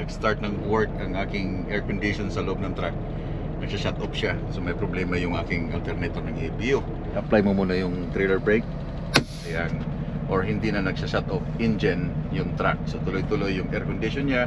nag-start ng work ang aking air condition sa loob ng truck. Nagsha-shut off siya. So may problema yung aking alternator ng APU. Apply mo muna yung trailer brake. Ayan. Or hindi na nagsha-shut off engine yung truck. So tuloy-tuloy yung air condition niya.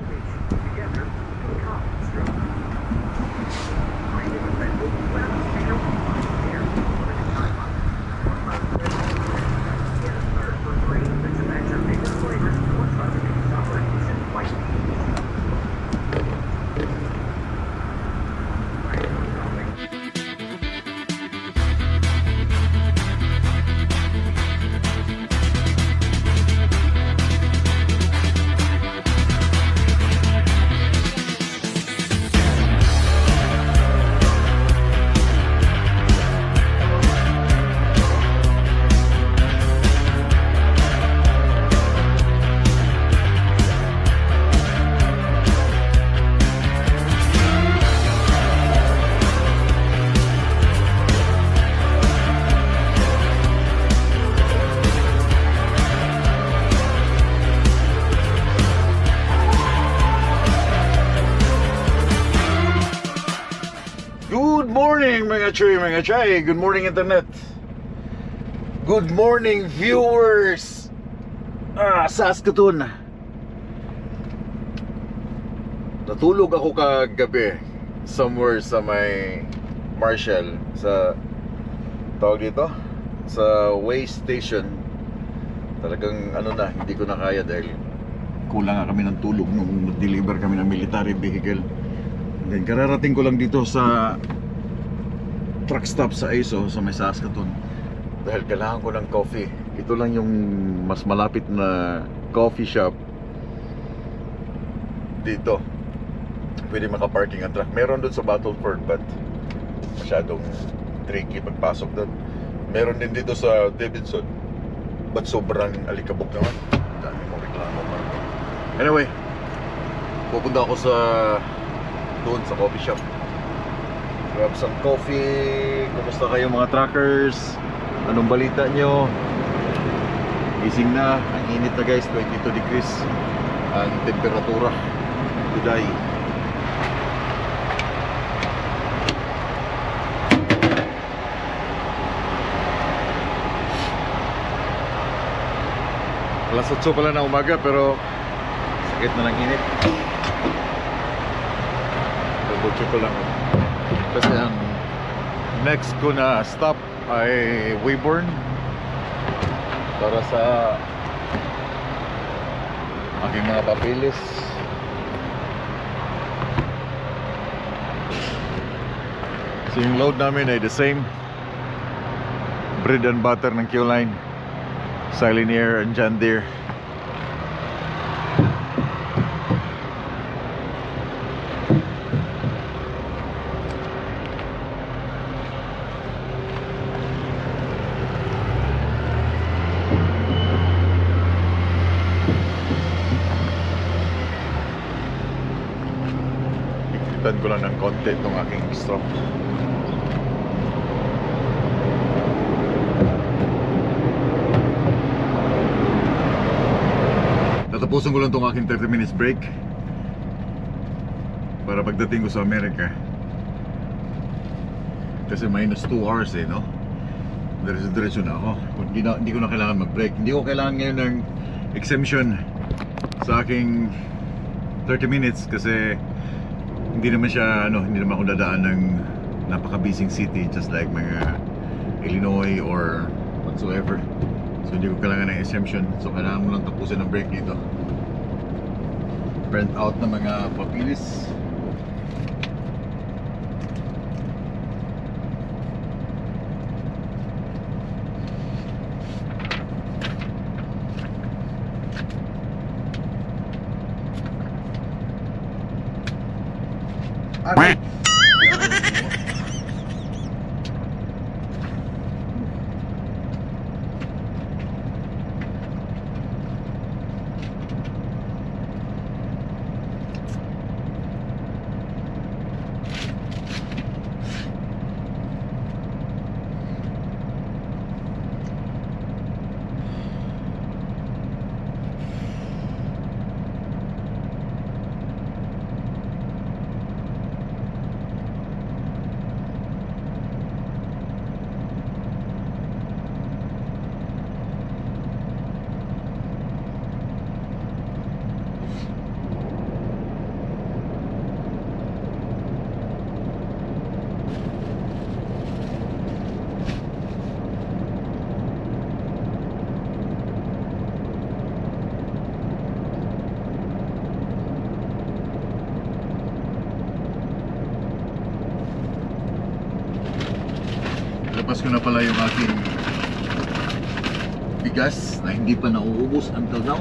Good morning mga chay. Good morning internet. Good morning viewers. Saskatoon. Natulog ako kagabi somewhere sa may Marshall, sa tawag dito, sa way station. Talagang ano na, hindi ko na kaya dahil kulang nga kami ng tulog nung deliver kami ng military vehicle. Then kararating ko lang dito sa truck stop sa ISO sa may Saskatoon dahil kailangan ko ng coffee. Ito lang yung mas malapit na coffee shop dito. Pwede makaparking ang truck. Meron doon sa Battleford but masyadong tricky pagpasok doon. Meron din dito sa Davidson but sobrang alikabok naman. Dami mong reklamo. Anyway, pupunta ako sa doon sa coffee shop. Grab some coffee. Kumusta kayo mga truckers? Anong balita nyo? Gising na. Ang init na guys, 22 degrees ang temperatura today. Alas 8 pala na umaga pero sakit na ng init. Double check ko lang kasi ang next ko na stop ay Weyburn para sa aking mga papilis. So yung load namin ay the same, bread and butter ng Q-Line, Silent Air and John Deere. Ko lang ng konti itong aking stroke. Natapusan ko lang itong aking 30 minutes break para pagdating ko sa Amerika kasi minus 2 hours no? Diretso na ako. Hindi ko na kailangan mag-break. Hindi ko kailangan ngayon ng exemption sa aking 30 minutes kasi hindi naman siya hindi naman ako dadaan ng napaka-busy city just like mga Illinois or whatsoever. So hindi ko kailangan ng exemption. So kailangan mo lang tapusin ang break dito. Print out ng mga papilis. Nalipas ko na pala yung aking bigas na hindi pa nauubos until now.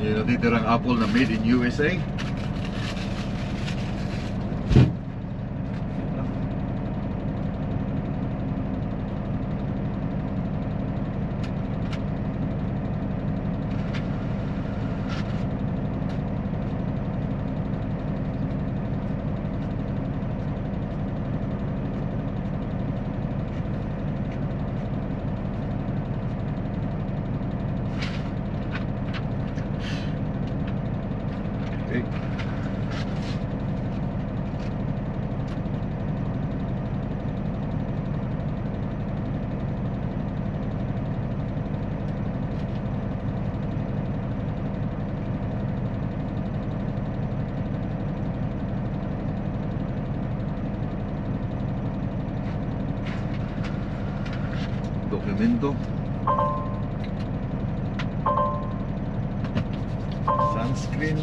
Yung natitirang apple na made in USA. Okay. Dokumento. Sunscreen.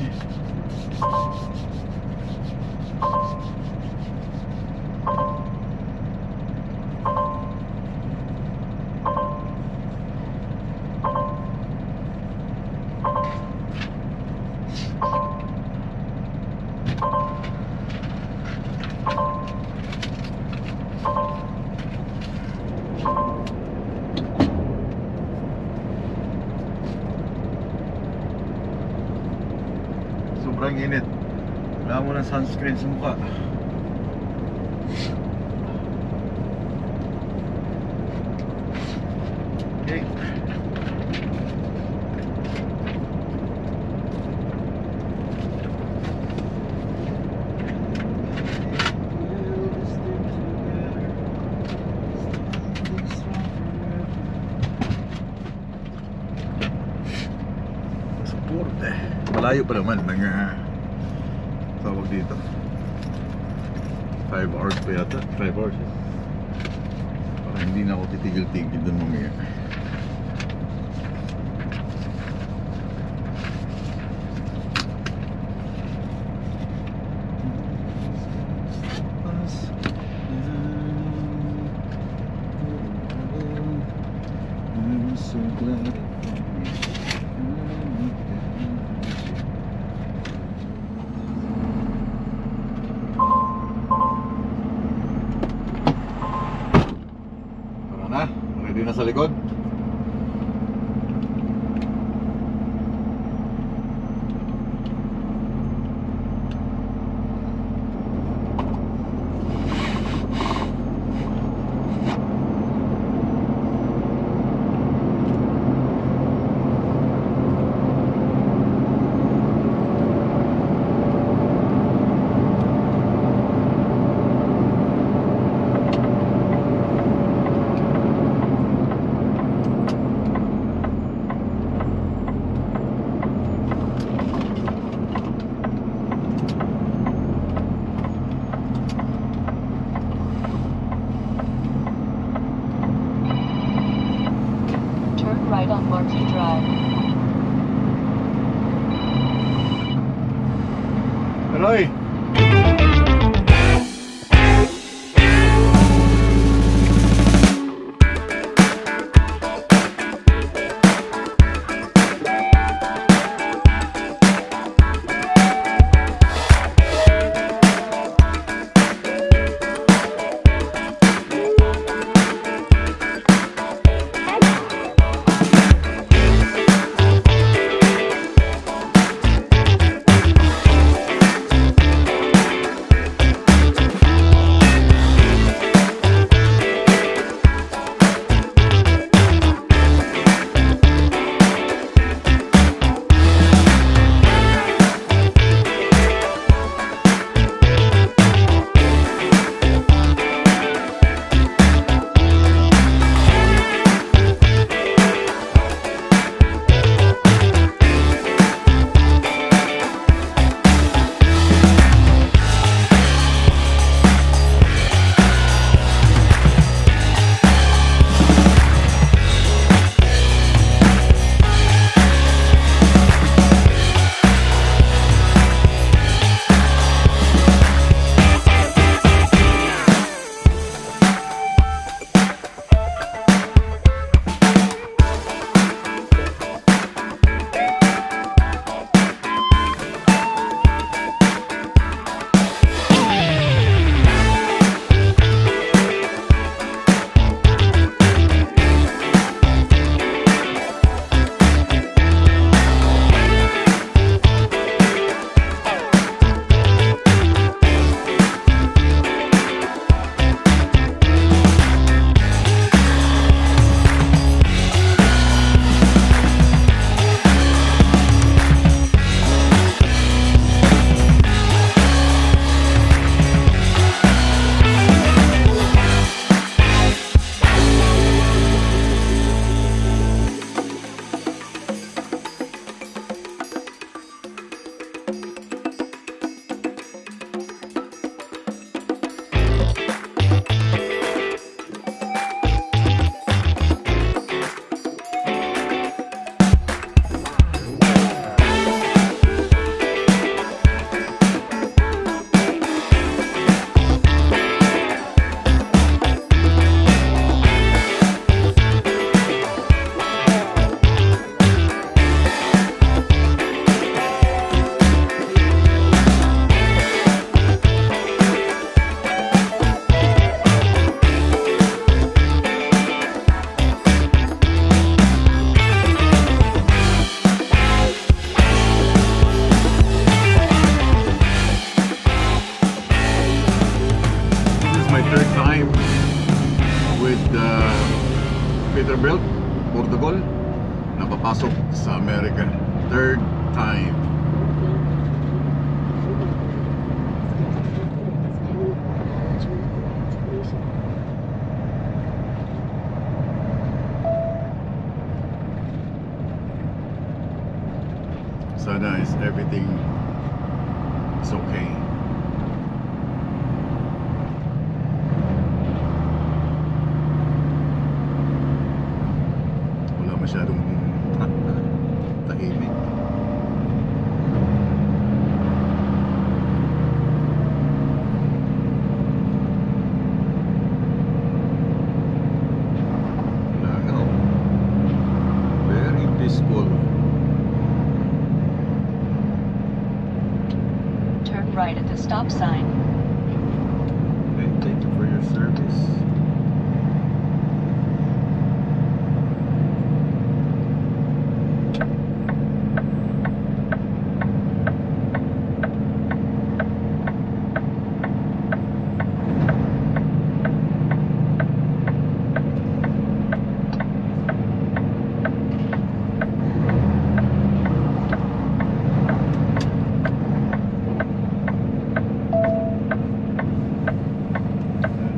Sobrang init. Kailangan mo ng sunscreen sa mukha. Okay. Malayo pa naman, mga tawag dito 5 hours pa yata, 5 hours para hindi na ako titigil-tigil dun mamaya. I'm so glad. Ready na sa likod? Right on Marquis Drive. Roy! nakapasok sa Amerika. Third time. Sana is everything is okay. Wala masyadong tahimik. Wala nga, oh. Very peaceful. Turn right at the stop sign. Okay, thank you for your service.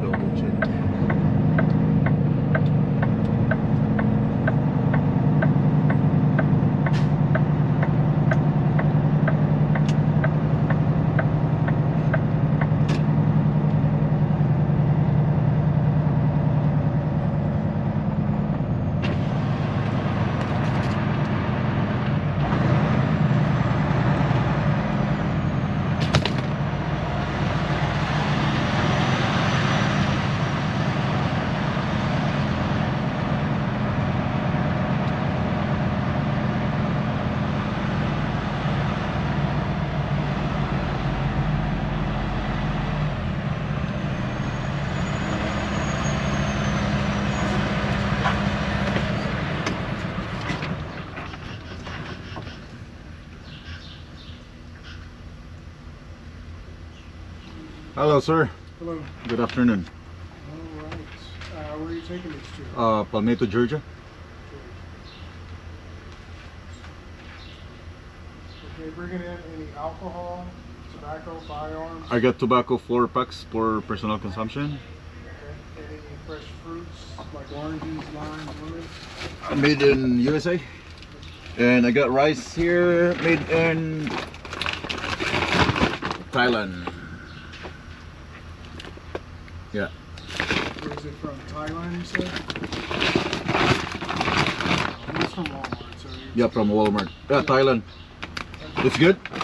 Double check. Hello, sir. Hello. Good afternoon. All right. Where are you taking this to? Palmetto, Georgia. Okay, bringing in any alcohol, tobacco, firearms? I got tobacco 4 packs for personal consumption. Okay. Any fresh fruits like oranges, limes, lemons? Made in USA. And I got rice here made in Thailand. Yeah. Where is it from? Thailand, you said? It's from Walmart, so you Yeah, from Walmart. Yeah, Thailand. It's good? Okay.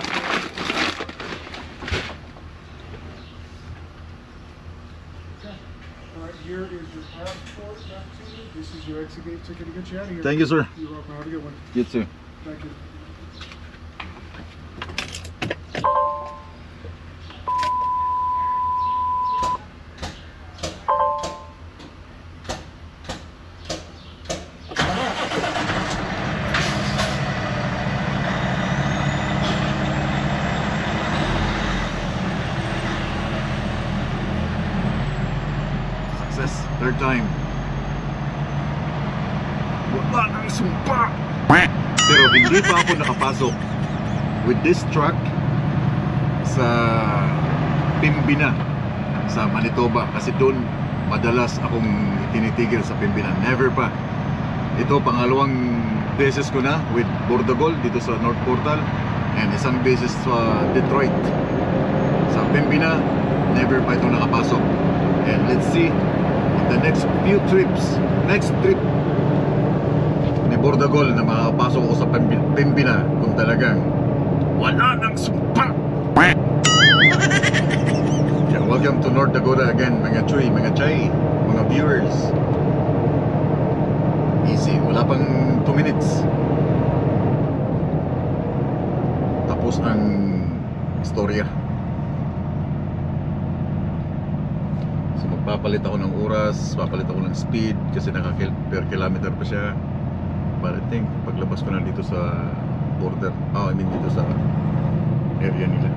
All right, here is your passport back to you. This is your exit gate ticket to get you out of here. Thank you, sir. You're welcome. Have a good one. You too. Thank you. Success. Third time. Wala nang sumpa. Pero hindi pa ako nakapasok with this truck sa Pembina sa Manitoba kasi doon madalas akong tinitigil sa Pembina. Never pa. Ito pangalawang beses ko na with Bordagol dito sa North Portal and isang beses sa Detroit. Sa Pembina, never pa ito nakapasok. And let's see in the next few trips, next trip ni Bordagol na makapasok ako sa Pembina kung talagang wala nang sumpa. Yeah, welcome to North Dakota again, mga chuy, mga chay, mga viewers. Easy, wala pang 2 minutes. Tapos ang istorya. So magpapalit ako ng oras, papalit ako ng speed kasi per kilometer pa siya. But I think paglabas ko na dito sa border, I mean dito sa area nila.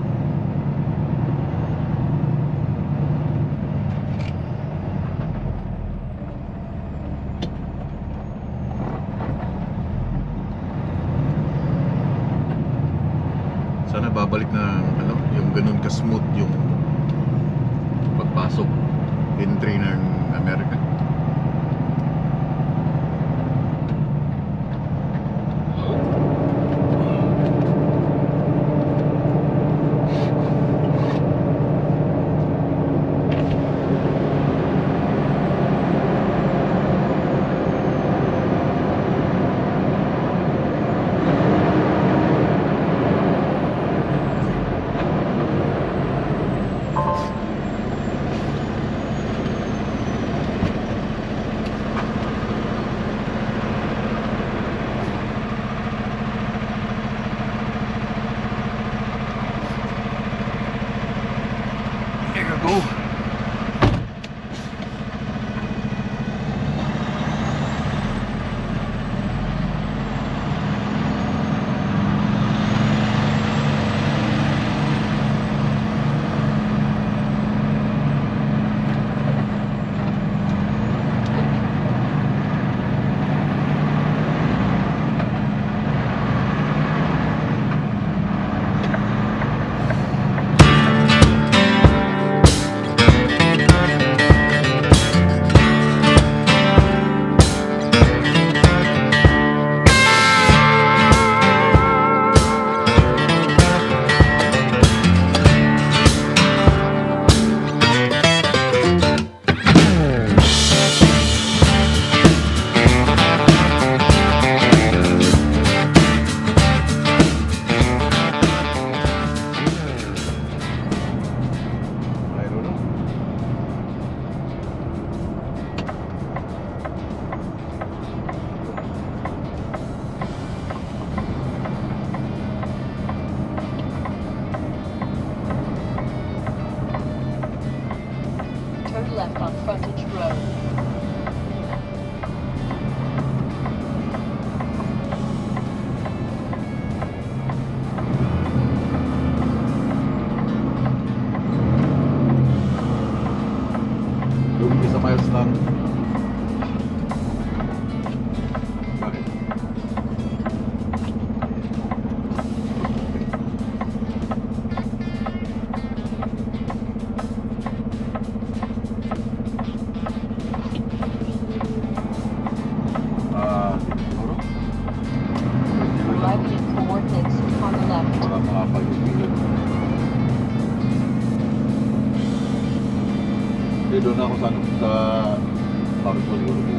Sana babalik na ano, yung ganun ka-smooth yung pagpasok, entry ng Amerika. Go. Turn left on Frontage Road. Yung isa miles lang. Bakit? Siguro? Arriving in coordinates on the left. Baka makapag-ipilan. Doon ako sa Marcos siguro po.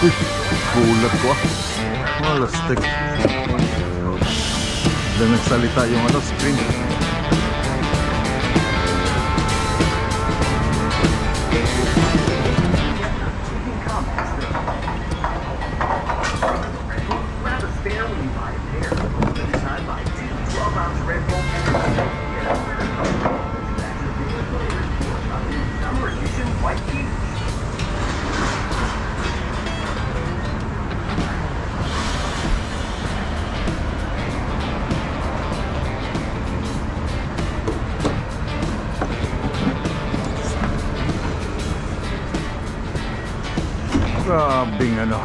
Uy, gulat ko ah. Malastik. Doon nagsalita yung ano, screen. Grabing ano,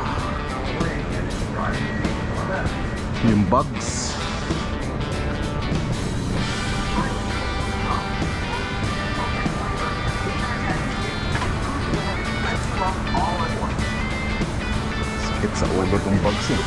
yung bugs. Sakit sa ulo tong bugs eh.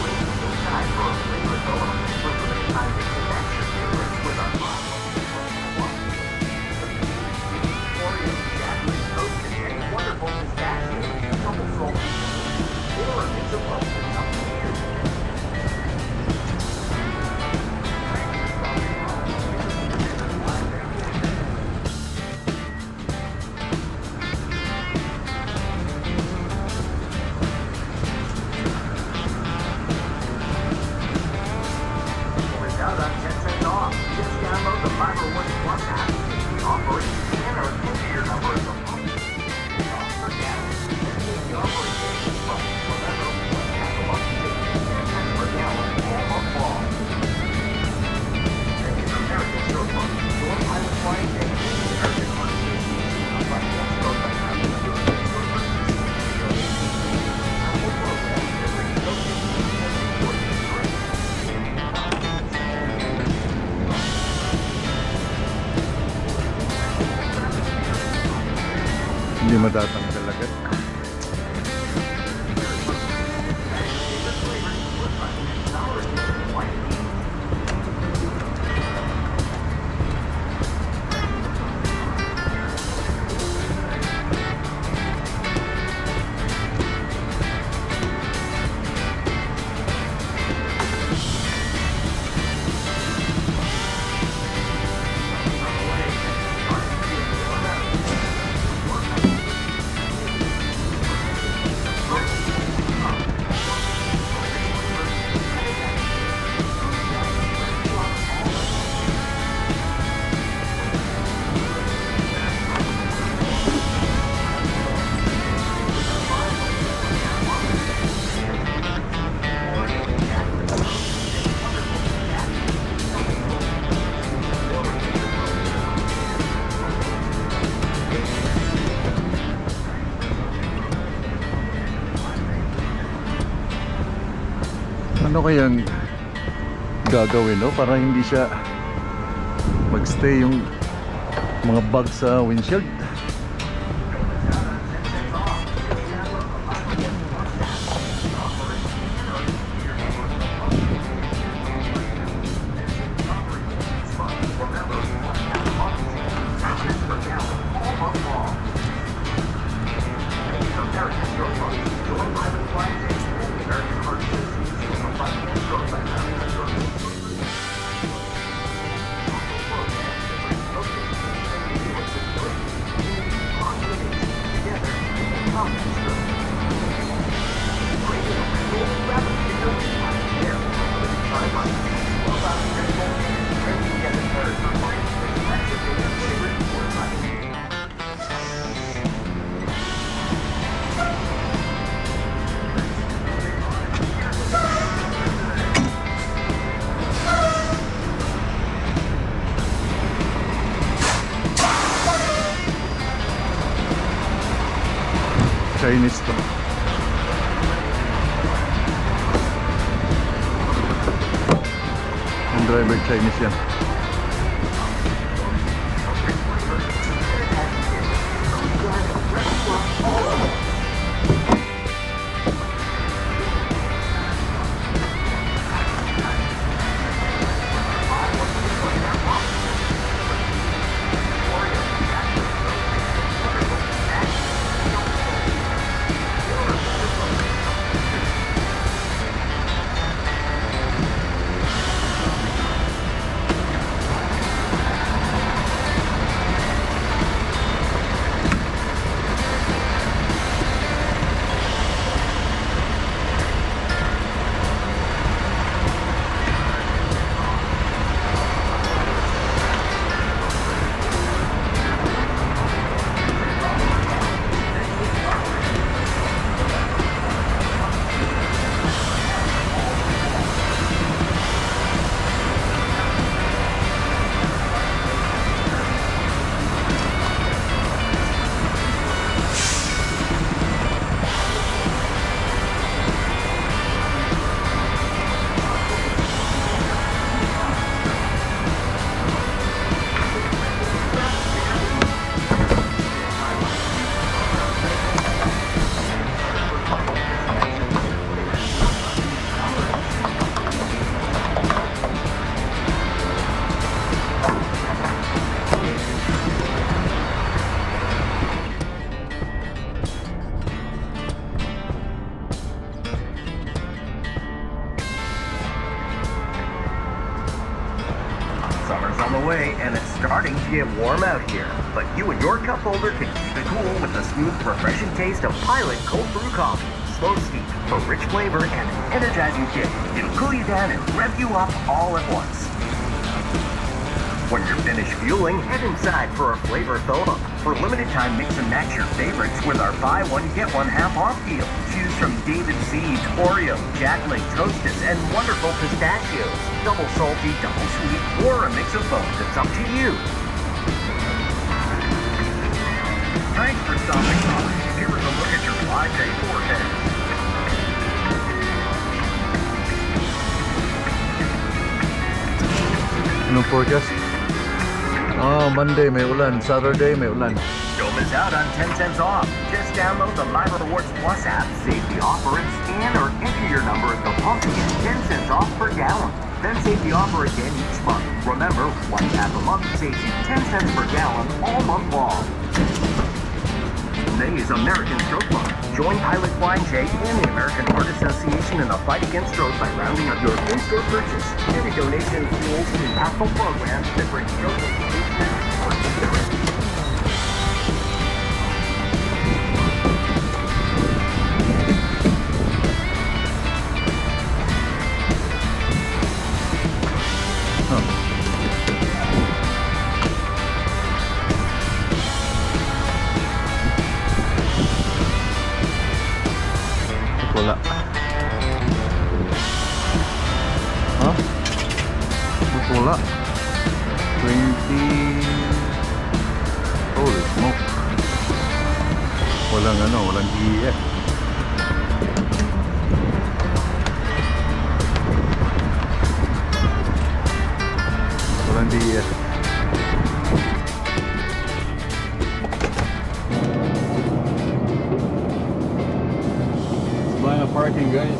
Hindi matatanggal agad. Ano kayang gagawin, no? Para hindi siya magstay yung mga bugs sa windshield. Chinese to. Ang driver Chinese yan. get warm out here, but you and your cup holder can keep it cool with the smooth, refreshing taste of Pilot Cold Brew Coffee. Slow steep for rich flavor and an energizing kick. It'll cool you down and rev you up all at once. When you're finished fueling, head inside for a flavor thaw. For limited time, mix and match your favorites with our buy one, get one half off deal. Choose from David Seeds, Oreo, Jack Link, Hostess, and wonderful pistachios. Double salty, double sweet, or a mix of both. It's up to you. Thanks for stopping by. Here is a look at your 5-day forecast. Anong forecast? Monday may ulan, Saturday may ulan. Don't miss out on 10 cents off. Just download the My Rewards Plus app, save the offer, and scan or enter your number at the pump to get 10 cents off per gallon. Then save the offer again each month. Remember, one tap a month saves you 10 cents per gallon all month long. May is American Stroke Month. Join Pilot Flying J and the American Heart Association in the fight against stroke by rounding up your in-store purchase. Every donation fuels impactful programs that bring stroke education and support to the rest. Wala. Ha? Wala. 20. Holy smoke. Walang GF. Walang DF. Buying a parking, guys.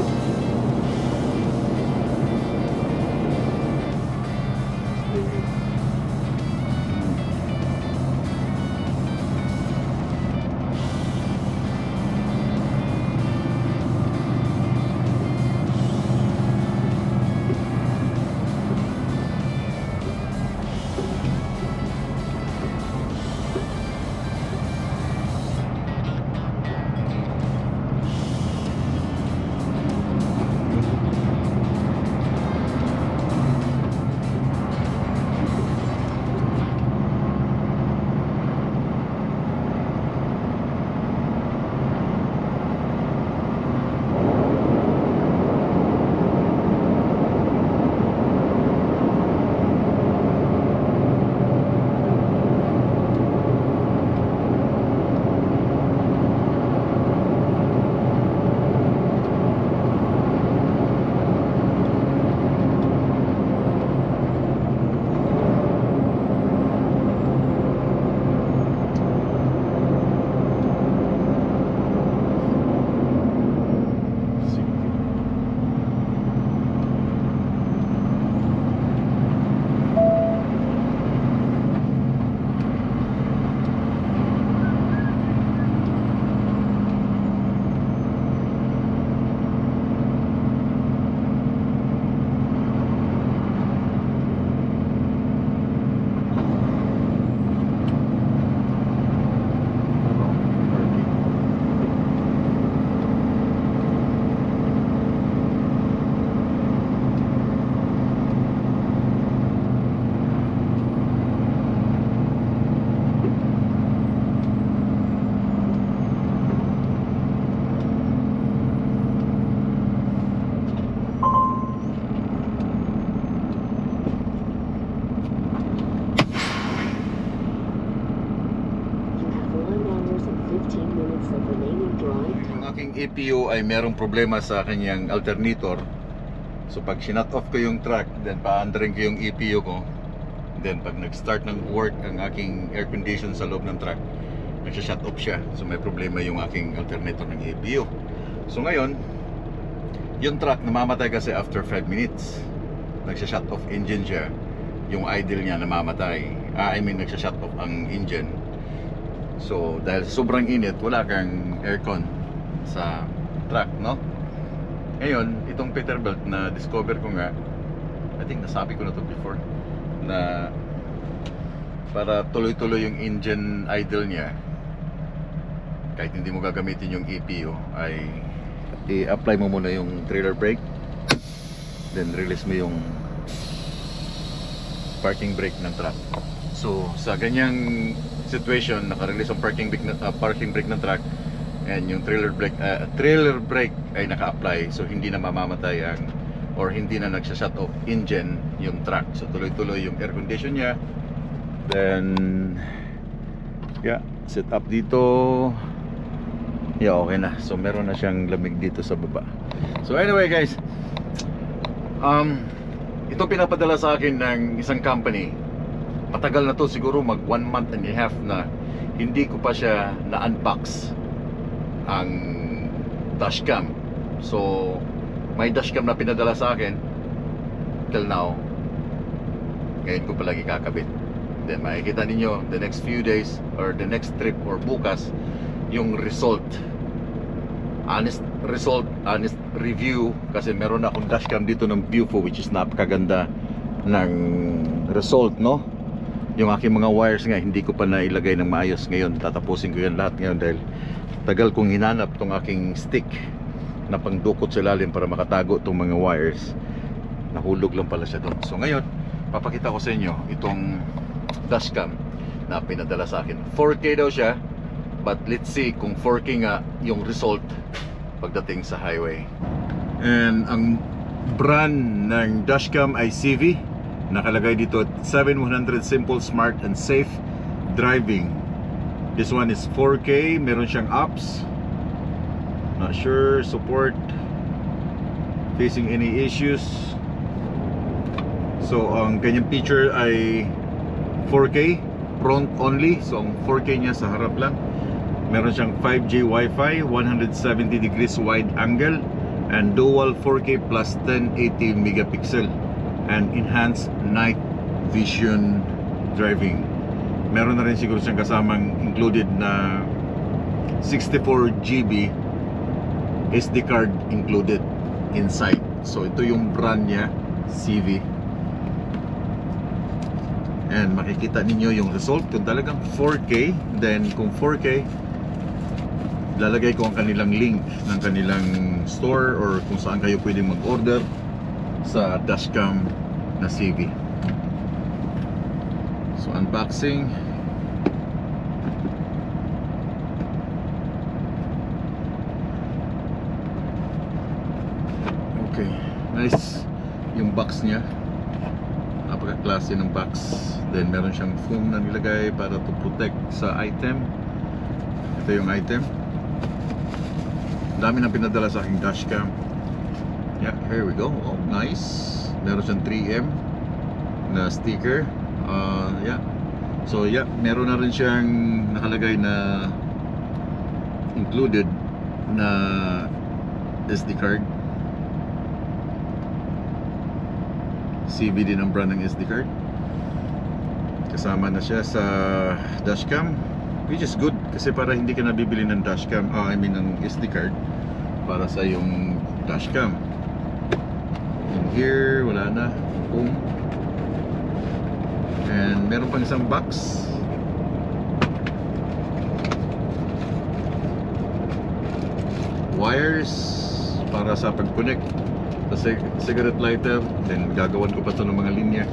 Aking EPU ay merong problema sa kanyang alternator. So pag sinut off ko yung truck, then paandarin ko yung EPU ko, then pag nag-start ng work ang aking air condition sa loob ng truck, nagsha-shut off siya. So may problema yung aking alternator ng EPU. So ngayon, yung truck namamatay kasi after 5 minutes. Nagsha-shut off engine siya. Yung idle niya namamatay. Nagsha-shut off ang engine. So dahil sobrang init, wala kang aircon sa truck, no? Ngayon, itong Peterbilt na discover ko nga, I think nasabi ko na to before, na para tuloy-tuloy yung engine idle niya, kahit hindi mo gagamitin yung EPU, ay i-apply mo muna yung trailer brake, then release mo yung parking brake ng truck. So sa ganyang situation, naka-release ang parking brake ng truck, and yung trailer brake ay naka-apply, so hindi na mamamatay ang, or hindi na nagsha-shut off engine yung truck. So tuloy-tuloy yung air condition niya. Then yeah, set up dito. Yeah, okay na. So meron na siyang lamig dito sa baba. So anyway guys, ito pinapadala sa akin ng isang company. Matagal na to, siguro mag 1 month and a half na hindi ko pa siya na-unbox ang dashcam. So may dashcam na pinadala sa akin till now. Ngayon ko palagi kakabit. Then makikita ninyo the next few days or the next trip or bukas yung result, honest review, kasi meron na akong dashcam dito ng Viewfo, which is napakaganda ng result, no? Yung aking mga wires nga hindi ko pa nailagay ng maayos. Ngayon tatapusin ko yan lahat ngayon dahil tagal kong hinanap tong aking stick na pangdukot sa ilalim para makatago tong mga wires. Nahulog lang pala siya doon. So ngayon papakita ko sa inyo itong dashcam na pinadala sa akin. 4K daw siya, but let's see kung 4K nga yung result pagdating sa highway. And ang brand ng dashcam ay CV. Nakalagay dito 7100 simple, smart and safe driving. This one is 4K, meron siyang apps, not sure, support facing any issues. So ang kanyang picture ay 4K front only, so ang 4K niya sa harap lang. Meron siyang 5G Wi-Fi, 170 degrees wide angle, and dual 4K plus 1080 megapixel and enhanced night vision driving. Meron na rin siguro siyang kasamang included na 64 GB SD card included inside. So ito yung brand niya, CV. And makikita ninyo yung result kung talagang 4K. Then kung 4K, lalagay ko ang kanilang link ng kanilang store or kung saan kayo pwedeng mag-order sa dashcam na CV. So unboxing. Okay, nice yung box niya. Napaka-klase ng box. Then meron siyang foam na nilagay para to protect sa item. Ito yung item. Dami na pinadala sa aking dashcam. Yeah, here we go. Oh, nice. Meron siyang 3M na sticker. Yeah. So yeah, meron na rin siyang nakalagay na included na SD card. CV din ang brand ng SD card. Kasama na siya sa dashcam, which is good kasi para hindi ka nabibili ng dashcam, I mean ng SD card para sa yung dashcam. In here, wala na. Boom. And meron pang isang box. Wires para sa pag-connect sa cigarette lighter. Then gagawan ko pa ito ng mga linya.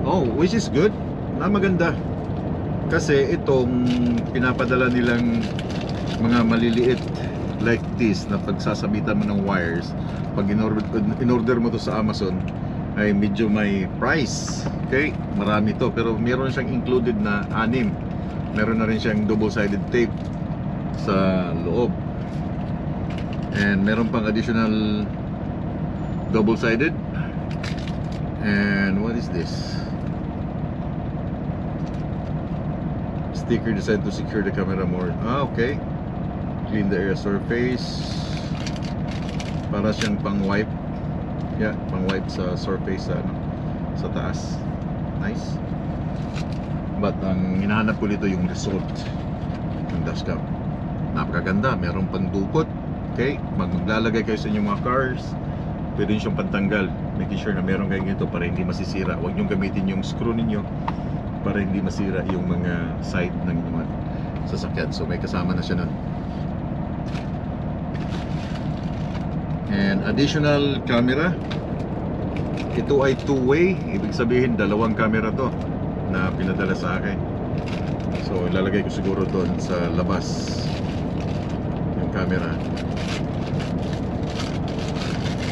Oh, which is good. Na maganda. Kasi itong pinapadala nilang mga maliliit like this na pagsasabitan mo ng wires, pag in-order mo to sa Amazon ay medyo may price. Okay, marami to, pero meron siyang included na 6. Meron na rin siyang double-sided tape sa loob, and meron pang additional double-sided. And what is this? Sticker designed to secure the camera more. Okay. Clean the area surface. Para siyang pang wipe. Yeah, pang wipe sa surface sa sa taas. Nice. But ang hinahanap ko dito yung result ng dashcam. Napakaganda, meron pang dukot. Okay, maglalagay kayo sa inyong mga cars, pwede siyang pantanggal. making sure na meron kayong ito para hindi masisira. Huwag niyong gamitin yung screw ninyo para hindi masira yung mga side ng inyong sasakyan. So may kasama na siya nun. And additional camera. Ito ay two-way, ibig sabihin dalawang camera to na pinadala sa akin. So ilalagay ko siguro doon sa labas yung camera.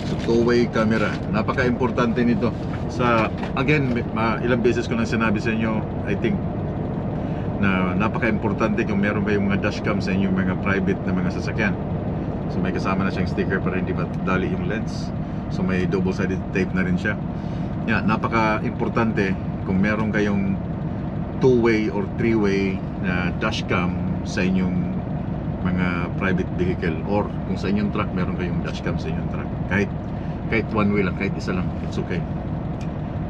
So two-way camera, napaka-importante nito. Sa again, ilang beses ko lang sinabi sa inyo, I think na napaka-importante kung meron kayong mga dashcam sa inyong mga private na mga sasakyan. So may kasama na siyang sticker para hindi madali yung lens. So may double-sided tape na rin siya. Yeah, napaka-importante kung meron kayong two-way or three-way na dashcam sa inyong mga private vehicle, or kung sa inyong truck meron kayong dashcam sa inyong truck. Kahit one way lang, kahit isa lang, it's okay.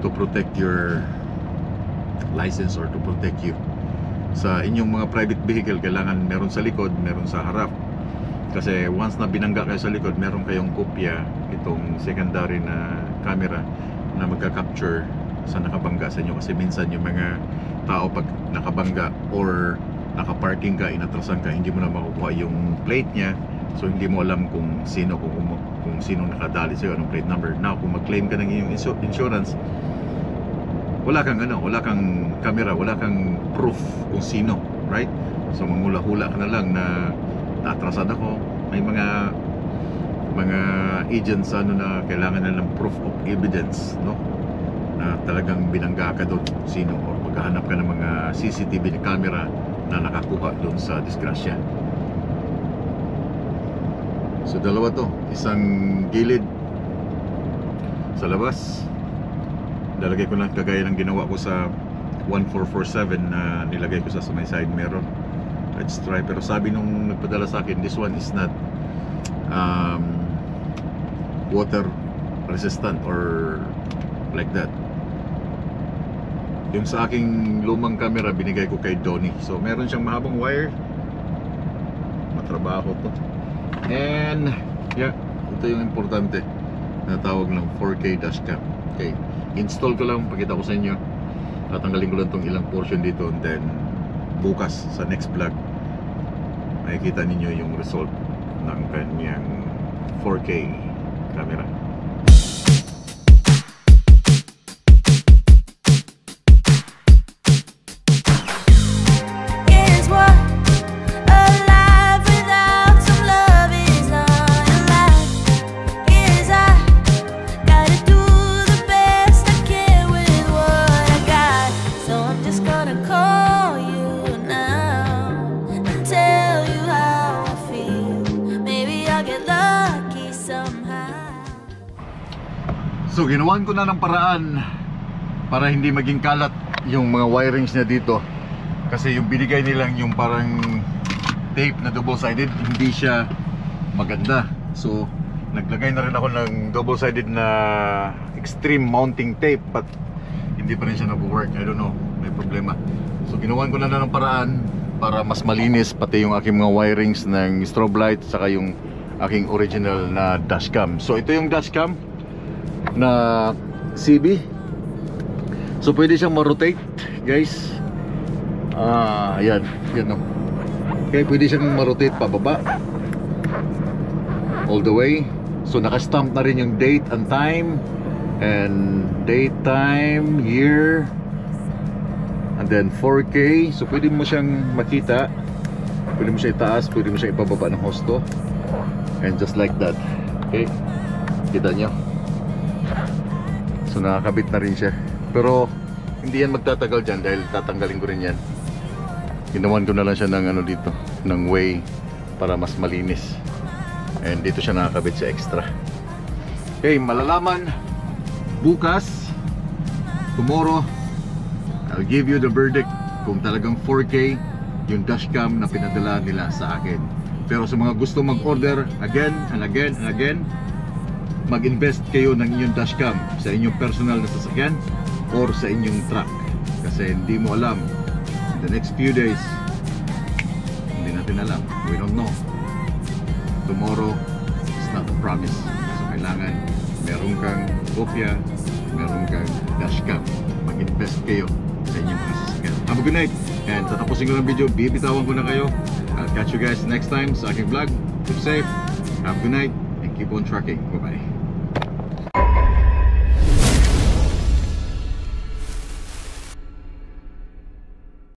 To protect your license or to protect you. Sa inyong mga private vehicle, kailangan meron sa likod, meron sa harap. Kasi once na binangga kayo sa likod, meron kayong kopya itong secondary na camera na magka-capture sa nakabangga sa inyo. Kasi minsan yung mga tao pag nakabangga or nakaparking ka, inatrasan ka, hindi mo na makukuha yung plate niya. So hindi mo alam kung sino nakadali sa'yo, anong plate number. Now kung mag-claim ka ng iyong insurance, wala kang camera, wala kang proof kung sino, right? So mangula-hula ka na lang na naatrasan ako. May mga agents na kailangan na ng proof of evidence, no? Na talagang binangga ka doon sino, or maghahanap ka ng mga CCTV camera na nakakuha doon sa disgrasya. So dalawa to, isang gilid sa labas. Lalagay ko lang kagaya ng ginawa ko sa 1447 na nilagay ko sa may side mirror. Let's try. Pero sabi nung nagpadala sa akin, this one is not water resistant or like that. Yung sa aking lumang camera, binigay ko kay Donnie. So meron siyang mahabang wire. Matrabaho to. And yeah, ito yung importante na tawag ng 4K dashcam. Okay, install ko lang, pakita ko sa inyo. Tatanggalin ko lang tong ilang portion dito, and then bukas sa next vlog makikita ninyo yung result ng kanyang 4K camera. So ginawan ko na ng paraan para hindi maging kalat yung mga wirings niya dito. Kasi yung binigay nilang yung parang tape na double-sided, hindi siya maganda. So naglagay na rin ako ng double-sided na extreme mounting tape, but hindi pa rin siya nag-work. I don't know, may problema. So ginawan ko na ng paraan para mas malinis pati yung aking mga wirings ng strobe light, saka yung aking original na dashcam. So ito yung dashcam na CB. So pwede siyang ma-rotate, guys. Ayan, yan o. Okay, pwede siyang ma-rotate pababa all the way. So naka-stamp na rin yung date and time, and date, time, year, and then 4K. So pwede mo siyang makita, pwede mo siya itaas, pwede mo siya ipababa ng husto, and just like that. Okay, kita nyo. So nakakabit na rin siya. Pero hindi yan magtatagal dyan dahil tatanggalin ko rin yan. Ginawan ko na lang siya ng ano dito, ng way para mas malinis. And dito siya nakakabit sa extra. Okay, malalaman bukas, tomorrow, I'll give you the verdict kung talagang 4K yung dashcam na pinadala nila sa akin. Pero sa mga gusto mag-order again and again and again, mag-invest kayo ng inyong dashcam sa inyong personal na sasakyan or sa inyong truck. Kasi hindi mo alam, in the next few days, hindi natin alam, we don't know. Tomorrow is not a promise. So kailangan meron kang kopya, meron kang dashcam. Mag-invest kayo sa inyong mga sasakyan. Have a good night, and tatapusin ko ng video, bibitawan ko na kayo. I'll catch you guys next time sa aking vlog. Keep safe, have a good night, and keep on trucking. Bye bye.